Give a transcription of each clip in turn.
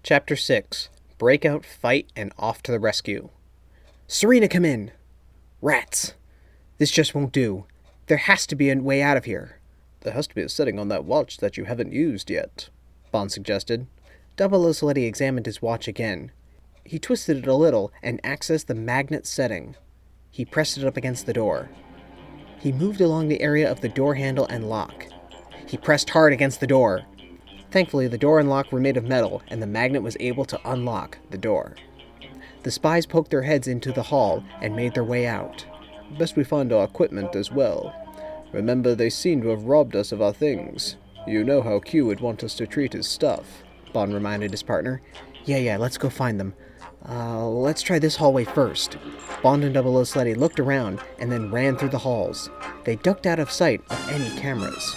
Chapter 6. Breakout, Fight, and Off to the Rescue. Serena, come in! Rats! This just won't do. There has to be a way out of here. There has to be a setting on that watch that you haven't used yet, Bond suggested. Siletti examined his watch again. He twisted it a little and accessed the magnet setting. He pressed it up against the door. He moved along the area of the door handle and lock. He pressed hard against the door. Thankfully, the door and lock were made of metal, and the magnet was able to unlock the door. The spies poked their heads into the hall and made their way out. Best we find our equipment as well. Remember, they seem to have robbed us of our things. You know how Q would want us to treat his stuff, Bond reminded his partner. Yeah, let's go find them. Let's try this hallway first. Bond and Siletti looked around and then ran through the halls. They ducked out of sight of any cameras.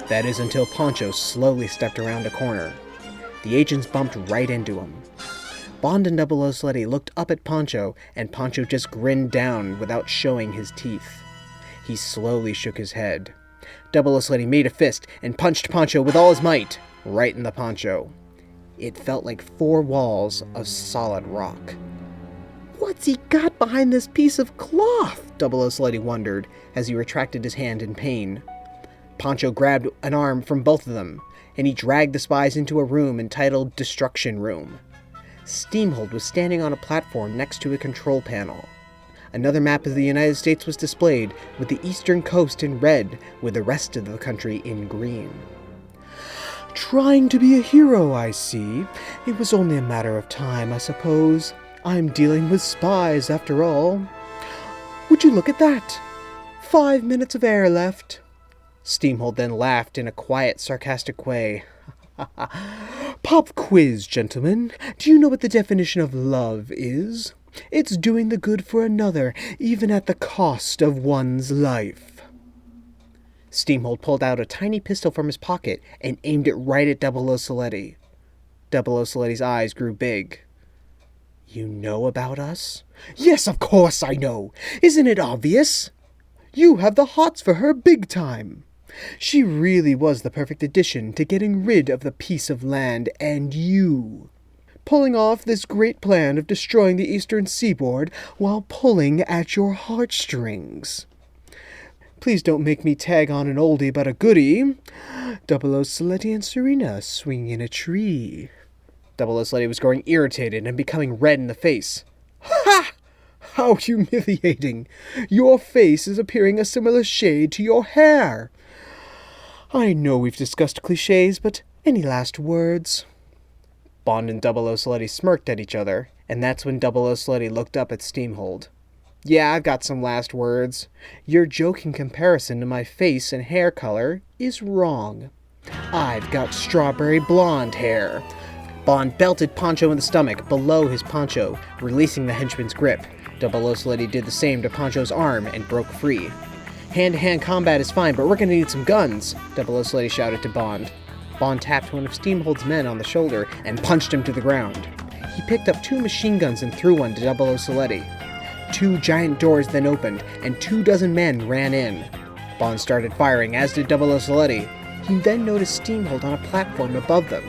That is until Poncho slowly stepped around a corner. The agents bumped right into him. Bond and Siletti looked up at Poncho, and Poncho just grinned down without showing his teeth. He slowly shook his head. Siletti made a fist and punched Poncho with all his might, right in the poncho. It felt like 4 walls of solid rock. What's he got behind this piece of cloth? Siletti wondered as he retracted his hand in pain. Poncho grabbed an arm from both of them, and he dragged the spies into a room entitled Destruction Room. Steamhold was standing on a platform next to a control panel. Another map of the United States was displayed, with the eastern coast in red, with the rest of the country in green. Trying to be a hero, I see. It was only a matter of time, I suppose. I'm dealing with spies, after all. Would you look at that? 5 minutes of air left. Steamhold then laughed in a quiet, sarcastic way. Pop quiz, gentlemen. Do you know what the definition of love is? It's doing the good for another, even at the cost of one's life. Steamhold pulled out a tiny pistol from his pocket and aimed it right at Siletti. Siletti's eyes grew big. You know about us? Yes, of course I know. Isn't it obvious? You have the hots for her big time. She really was the perfect addition to getting rid of the piece of land and you. Pulling off this great plan of destroying the eastern seaboard while pulling at your heartstrings. Please don't make me tag on an oldie but a goodie. Siletti and Serena swinging in a tree. Siletti was growing irritated and becoming red in the face. Ha! How humiliating! Your face is appearing a similar shade to your hair. I know we've discussed cliches, but any last words? Bond and Siletti smirked at each other, and that's when Siletti looked up at Steamhold. Yeah, I've got some last words. Your joking comparison to my face and hair color is wrong. I've got strawberry blonde hair. Bond belted Poncho in the stomach below his poncho, releasing the henchman's grip. Siletti did the same to Poncho's arm and broke free. Hand-to-hand combat is fine, but we're going to need some guns, Siletti shouted to Bond. Bond tapped one of Steamhold's men on the shoulder and punched him to the ground. He picked up 2 machine guns and threw one to Siletti. 2 giant doors then opened, and 24 men ran in. Bond started firing, as did Siletti. He then noticed Steamhold on a platform above them.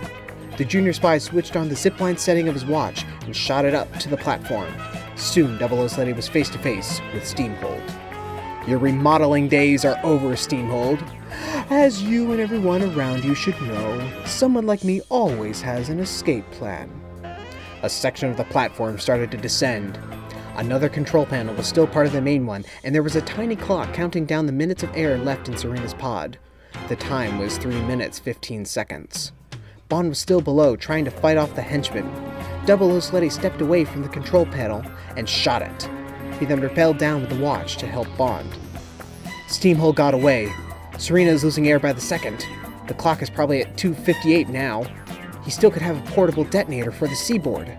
The junior spy switched on the zipline setting of his watch and shot it up to the platform. Soon, Siletti was face-to-face with Steamhold. Your remodeling days are over, Steamhold. As you and everyone around you should know, someone like me always has an escape plan. A section of the platform started to descend. Another control panel was still part of the main one, and there was a tiny clock counting down the minutes of air left in Serena's pod. The time was 3 minutes, 15 seconds. Bond was still below, trying to fight off the henchman. Siletti stepped away from the control panel and shot it. He then rappelled down with the watch to help Bond. Steamhold got away. Serena is losing air by the second. The clock is probably at 2:58 now. He still could have a portable detonator for the seaboard.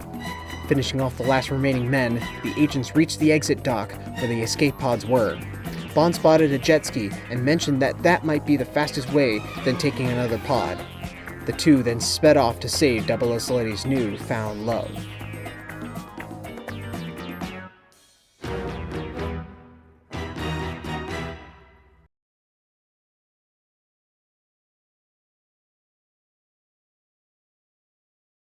Finishing off the last remaining men, the agents reached the exit dock where the escape pods were. Bond spotted a jet ski and mentioned that might be the fastest way than taking another pod. The two then sped off to save Siletti's new found love.